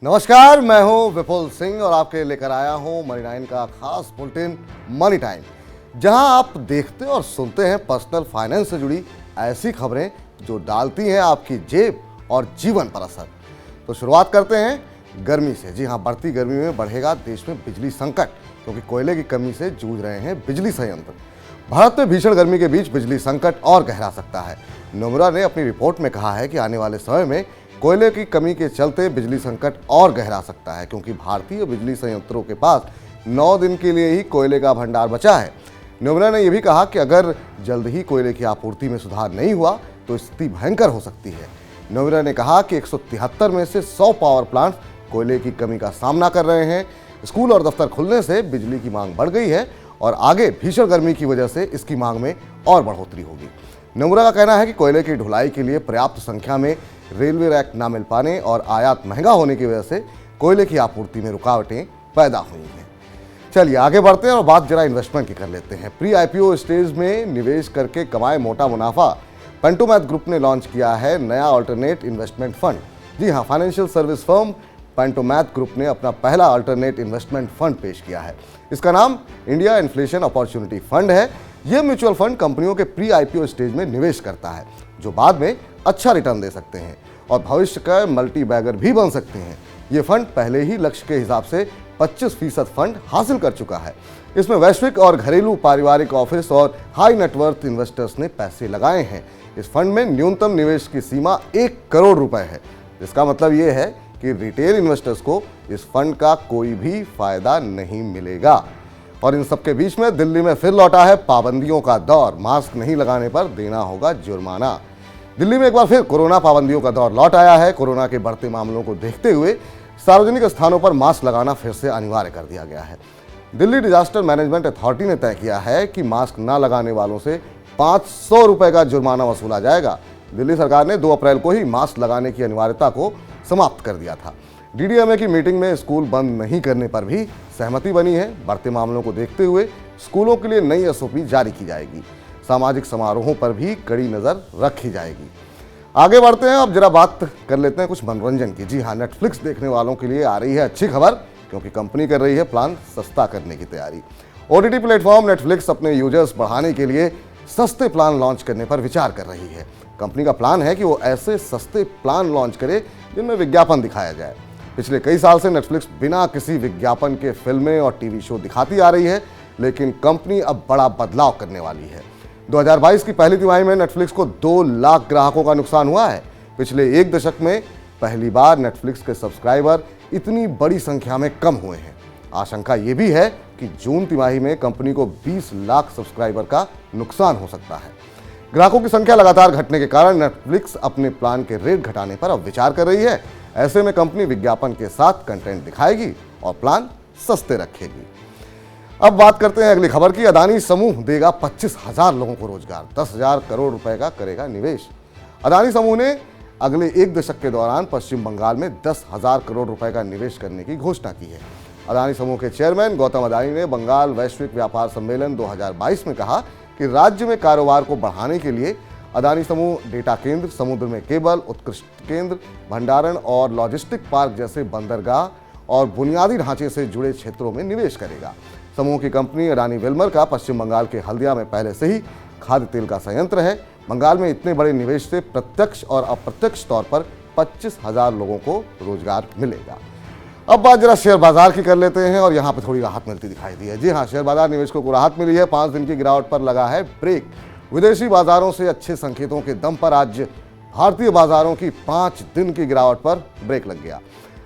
नमस्कार, मैं हूं विपुल सिंह और आपके लिए लेकर आया हूं मनी टाइम का खास बुलेटिन मनी टाइम, जहां आप देखते और सुनते हैं पर्सनल फाइनेंस से जुड़ी ऐसी खबरें जो डालती हैं आपकी जेब और जीवन पर असर। तो शुरुआत करते हैं गर्मी से। जी हां, बढ़ती गर्मी में बढ़ेगा देश में बिजली संकट, क्योंकि कोयले की कमी से जूझ रहे हैं बिजली संयंत्र। भारत में भीषण गर्मी के बीच बिजली संकट और गहरा सकता है। नोमरा ने अपनी रिपोर्ट में कहा है कि आने वाले समय में कोयले की कमी के चलते बिजली संकट और गहरा सकता है, क्योंकि भारतीय बिजली संयंत्रों के पास 9 दिन के लिए ही कोयले का भंडार बचा है। नोमरा ने यह भी कहा कि अगर जल्द ही कोयले की आपूर्ति में सुधार नहीं हुआ तो स्थिति भयंकर हो सकती है। नोमरा ने कहा कि 173 में से 100 पावर प्लांट्स कोयले की कमी का सामना कर रहे हैं। स्कूल और दफ्तर खुलने से बिजली की मांग बढ़ गई है और आगे भीषण गर्मी की वजह से इसकी मांग में और बढ़ोतरी होगी। नोमरा का कहना है कि कोयले की ढुलाई के लिए पर्याप्त संख्या में रेलवे रैक न मिल पाने और आयात महंगा होने की वजह से कोयले की आपूर्ति में रुकावटें पैदा हुई हैं। चलिए आगे बढ़ते हैं और बात जरा इन्वेस्टमेंट की कर लेते हैं। प्री आईपीओ स्टेज में निवेश करके कमाए मोटा मुनाफा, पेंटोमैथ ग्रुप ने लॉन्च किया है नया अल्टरनेट इन्वेस्टमेंट फंड। जी हाँ, financial service firm Pantomath group ने अपना पहला अल्टरनेट इन्वेस्टमेंट फंड पेश किया है। इसका नाम इंडिया इन्फ्लेशन अपॉर्चुनिटी फंड है। यह म्यूचुअल फंड कंपनियों के प्री आईपीओ स्टेज में निवेश करता है, जो बाद में अच्छा रिटर्न दे सकते हैं और भविष्य का मल्टी बैगर भी बन सकते हैं। ये फंड पहले ही लक्ष्य के हिसाब से 25% फंड हासिल कर चुका है। इसमें वैश्विक और घरेलू पारिवारिक ऑफिस और हाई नेटवर्थ इन्वेस्टर्स ने पैसे लगाए हैं। इस फंड में न्यूनतम निवेश की सीमा 1 करोड़ रुपए है। इसका मतलब ये है कि रिटेल इन्वेस्टर्स को इस फंड का कोई भी फायदा नहीं मिलेगा। और इन सबके बीच में दिल्ली में फिर लौटा है पाबंदियों का दौर। मास्क नहीं लगाने पर देना होगा जुर्माना। दिल्ली में एक बार फिर कोरोना पाबंदियों का दौर लौट आया है। कोरोना के बढ़ते मामलों को देखते हुए सार्वजनिक स्थानों पर मास्क लगाना फिर से अनिवार्य कर दिया गया है। दिल्ली डिजास्टर मैनेजमेंट अथॉरिटी ने तय किया है कि मास्क न लगाने वालों से 500 रुपए का जुर्माना वसूला जाएगा। दिल्ली सरकार ने 2 अप्रैल को ही मास्क लगाने की अनिवार्यता को समाप्त कर दिया था। डीडीएमए की मीटिंग में स्कूल बंद नहीं करने पर भी सहमति बनी है। बढ़ते मामलों को देखते हुए स्कूलों के लिए नई एसओपी जारी की जाएगी। सामाजिक समारोहों पर भी कड़ी नजर रखी जाएगी। आगे बढ़ते हैं, अब जरा बात कर लेते हैं कुछ मनोरंजन की। जी हाँ, नेटफ्लिक्स देखने वालों के लिए आ रही है अच्छी खबर, क्योंकि कंपनी कर रही है प्लान सस्ता करने की तैयारी। ओटीटी प्लेटफॉर्म नेटफ्लिक्स अपने यूजर्स बढ़ाने के लिए सस्ते प्लान लॉन्च करने पर विचार कर रही है। कंपनी का प्लान है कि वो ऐसे सस्ते प्लान लॉन्च करे जिनमें विज्ञापन दिखाया जाए। पिछले कई साल से नेटफ्लिक्स बिना किसी विज्ञापन के फिल्में और टीवी शो दिखाती आ रही है, लेकिन कंपनी अब बड़ा बदलाव करने वाली है। 2022 की पहली तिमाही में नेटफ्लिक्स को 2 लाख ग्राहकों का नुकसान हुआ है। पिछले 1 दशक में पहली बार नेटफ्लिक्स के सब्सक्राइबर इतनी बड़ी संख्या में कम हुए हैं। आशंका ये भी है कि जून तिमाही में कंपनी को 20 लाख सब्सक्राइबर का नुकसान हो सकता है। ग्राहकों की संख्या लगातार घटने के कारण नेटफ्लिक्स अपने प्लान के रेट घटाने पर अब विचार कर रही है। ऐसे में कंपनी विज्ञापन के साथ कंटेंट दिखाएगी और प्लान सस्ते रखेगी। अब बात करते हैं अगली खबर की। अदानी समूह देगा 25,000 लोगों को रोजगार, 10,000 करोड़ रुपए का करेगा निवेश। अदानी समूह ने अगले 1 दशक के दौरान पश्चिम बंगाल में 10,000 करोड़ रुपए का निवेश करने की घोषणा की है। अदानी समूह के चेयरमैन गौतम अदानी ने बंगाल वैश्विक व्यापार सम्मेलन 2022 में कहा कि राज्य में कारोबार को बढ़ाने के लिए अदानी समूह डेटा केंद्र, समुद्र में केबल, उत्कृष्ट केंद्र, भंडारण और लॉजिस्टिक पार्क जैसे बंदरगाह और बुनियादी ढांचे से जुड़े क्षेत्रों में निवेश करेगा। समूह की कंपनी अडानी विल्मर का पश्चिम बंगाल के हल्दिया में पहले से ही खाद्य तेल का संयंत्र है। बंगाल में इतने बड़े निवेश से प्रत्यक्ष और अप्रत्यक्ष तौर पर 25,000 लोगों को रोजगार मिलेगा। अब बात जरा शेयर बाजार की कर लेते हैं और यहाँ पर थोड़ी राहत मिलती दिखाई दी है। जी हाँ, शेयर बाजार निवेशकों को राहत मिली है। 5 दिन की गिरावट पर लगा है ब्रेक। विदेशी बाजारों से अच्छे संकेतों के दम पर आज भारतीय बाजारों की 5 दिन की गिरावट पर ब्रेक लग गया।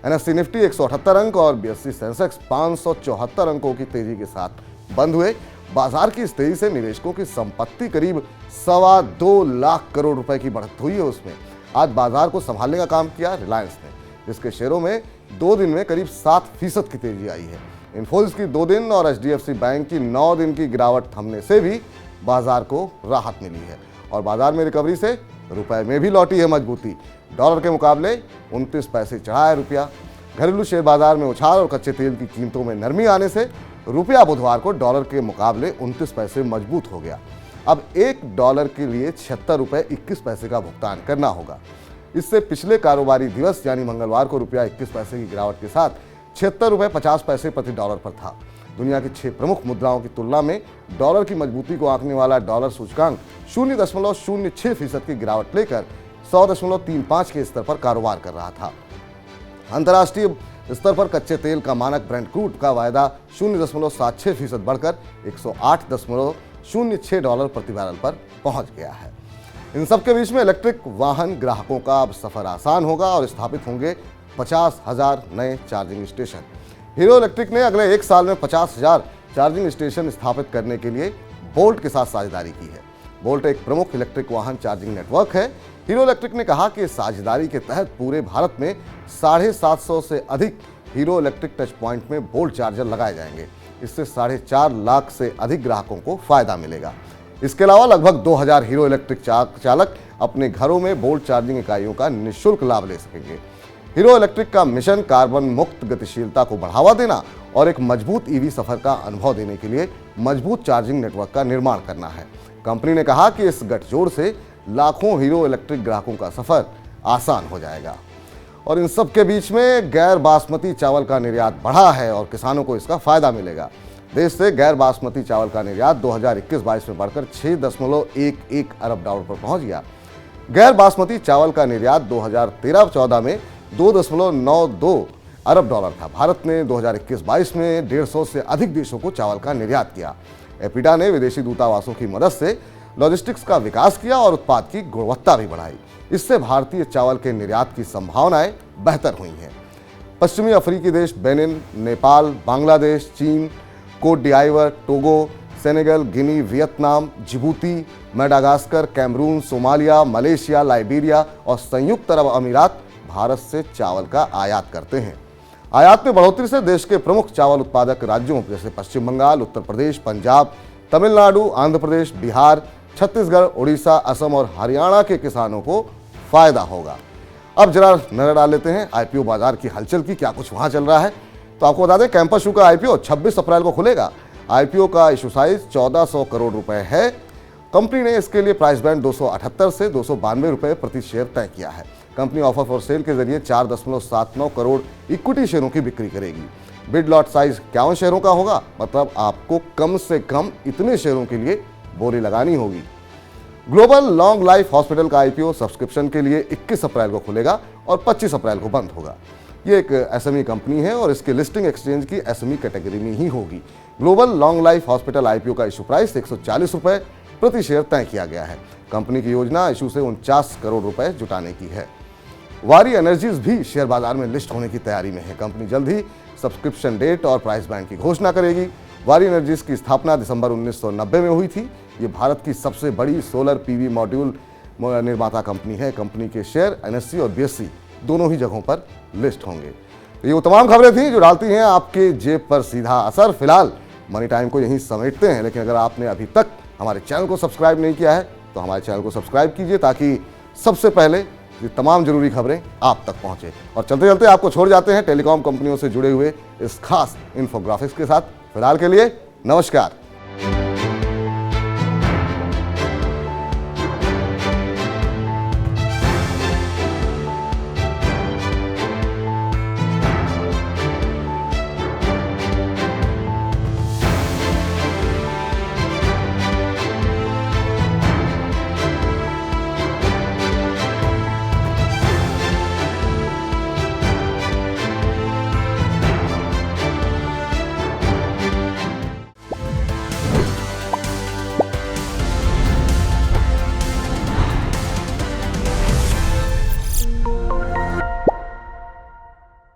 एनएससी निफ्टी 178 अंक और बीएसई सेंसेक्स 574 अंकों की तेजी के साथ बंद हुए। बाजार की इस तेजी से निवेशकों की संपत्ति करीब 2.25 लाख करोड़ रुपए की बढ़त हुई है। उसमें आज बाजार को संभालने का काम किया रिलायंस ने, जिसके शेयरों में 2 दिन में करीब 7% की तेजी आई है। इन्फोसिस की 2 दिन और एचडीएफसी बैंक की 9 दिन की गिरावट थमने से भी बाजार को राहत मिली है और बाजार में रिकवरी से रुपए में भी लौटी है मजबूती। डॉलर के मुकाबले 29 पैसे चढ़ा है रुपया। घरेलू शेयर बाजार में उछाल और कच्चे तेल की कीमतों में नरमी आने से रुपया बुधवार को डॉलर के मुकाबले 29 पैसे मजबूत हो गया। अब $1 के लिए 76 रुपये 21 पैसे का भुगतान करना होगा। इससे पिछले कारोबारी दिवस यानी मंगलवार को रुपया 21 पैसे की गिरावट के साथ 76 रुपये 50 पैसे प्रति डॉलर पर था। दुनिया की 6 प्रमुख मुद्राओं की तुलना में डॉलर की मजबूती को आंकने वाला डॉलर सूचकांक 0.06% की गिरावट लेकर 100.35 के स्तर पर कारोबार कर रहा था। अंतर्राष्ट्रीय स्तर पर कच्चे तेल का मानक ब्रेंट क्रूड का वायदा 0.76% बढ़कर 108.06 डॉलर प्रति बैरल पर पहुंच गया है। इन सबके बीच में इलेक्ट्रिक वाहन ग्राहकों का अब सफर आसान होगा और स्थापित होंगे 50,000 नए चार्जिंग स्टेशन। हीरो इलेक्ट्रिक ने अगले 1 साल में 50,000 चार्जिंग स्टेशन स्थापित करने के लिए बोल्ट के साथ साझेदारी की है। बोल्ट एक प्रमुख इलेक्ट्रिक वाहन चार्जिंग नेटवर्क है। हीरो इलेक्ट्रिक ने कहा कि इस साझेदारी के तहत पूरे भारत में 750 से अधिक हीरो इलेक्ट्रिक टच पॉइंट में बोल्ट चार्जर लगाए जाएंगे। इससे 4.5 लाख से अधिक ग्राहकों को फायदा मिलेगा। इसके अलावा लगभग 2000 हीरो इलेक्ट्रिक चालक अपने घरों में बोल्ट चार्जिंग इकाइयों का निःशुल्क लाभ ले सकेंगे। हीरो इलेक्ट्रिक का मिशन कार्बन मुक्त गतिशीलता को बढ़ावा देना और एक मजबूत ईवी सफर का अनुभव देने के लिए मजबूत चार्जिंग नेटवर्क का निर्माण करना है। कंपनी ने कहा कि इस गठजोड़ से लाखों हीरो इलेक्ट्रिक ग्राहकों का सफर आसान हो जाएगा। और इन सब के बीच में गैर बासमती चावल का निर्यात बढ़ा है और किसानों को इसका फायदा मिलेगा। देश से गैर बासमती चावल का निर्यात 2021-22 में बढ़कर 6.11 अरब डॉलर पर पहुंच गया। गैर बासमती चावल का निर्यात 2013-14 में 2.92 अरब डॉलर था। भारत ने 2021-22 में 150 से अधिक देशों को चावल का निर्यात किया। एपिडा ने विदेशी दूतावासों की मदद से लॉजिस्टिक्स का विकास किया और उत्पाद की गुणवत्ता भी बढ़ाई। इससे भारतीय चावल के निर्यात की संभावनाएं बेहतर हुई हैं। पश्चिमी अफ्रीकी देश बेनिन, नेपाल, बांग्लादेश, चीन, Cote d'Ivoire, Togo, Senegal, Guinea, Vietnam, Djibouti, Madagascar, Cameroon, Somalia, Malaysia, Liberia और संयुक्त अरब अमीरात भारत से चावल का आयात करते हैं। आयात में बढ़ोतरी से देश के प्रमुख चावल उत्पादक राज्यों जैसे पश्चिम बंगाल, उत्तर प्रदेश, पंजाब, तमिलनाडु, आंध्र प्रदेश, बिहार, छत्तीसगढ़, उड़ीसा, असम और हरियाणा के किसानों को फायदा होगा। अब जरा नजर डाल लेते हैं आईपीओ बाजार की हलचल की, क्या कुछ वहां चल रहा है। तो आपको बता दें, कैंपस शू का आईपीओ 26 अप्रैल को खुलेगा। आईपीओ का इशू साइज 1400 करोड़ रुपए है। कंपनी ने इसके लिए प्राइस बैंड 278 से 292 रुपए प्रति शेयर तय किया है। कंपनी ऑफर फॉर सेल के जरिए 4.79 करोड़ इक्विटी शेयरों की बिक्री करेगी। बिड लॉट साइज 51 शेयरों का होगा, मतलब आपको कम से कम इतने शेयरों के लिए बोली लगानी होगी। ग्लोबल लॉन्ग लाइफ हॉस्पिटल का आईपीओ सब्सक्रिप्शन के लिए 21 अप्रैल को खुलेगा और 25 अप्रैल को बंद होगा। ये एक एसएमई कंपनी है और इसकी लिस्टिंग एक्सचेंज की एसएमई कैटेगरी में ही होगी। Global long life hospital IPO का इशू प्राइस 140 रुपए प्रति शेयर तय किया गया है। कंपनी की योजना इशू से 49 करोड़ रुपए जुटाने की है। वारी एनर्जीज भी शेयर बाजार में लिस्ट होने की तैयारी में है। कंपनी जल्द ही सब्सक्रिप्शन डेट और प्राइस बैंड की घोषणा करेगी। वारी एनर्जीज की स्थापना दिसंबर 1990 में हुई थी। ये भारत की सबसे बड़ी सोलर पीवी मॉड्यूल निर्माता कंपनी है। कंपनी के शेयर एनएससी और बीएससी दोनों ही जगहों पर लिस्ट होंगे। तो ये वो तमाम खबरें थी जो डालती हैं आपके जेब पर सीधा असर। फिलहाल मनी टाइम को यहीं समेटते हैं, लेकिन अगर आपने अभी तक हमारे चैनल को सब्सक्राइब नहीं किया है तो हमारे चैनल को सब्सक्राइब कीजिए ताकि सबसे पहले ये तमाम जरूरी खबरें आप तक पहुंचे। और चलते चलते आपको छोड़ जाते हैं टेलीकॉम कंपनियों से जुड़े हुए इस खास इन्फोग्राफिक्स के साथ। फिलहाल के लिए नमस्कार।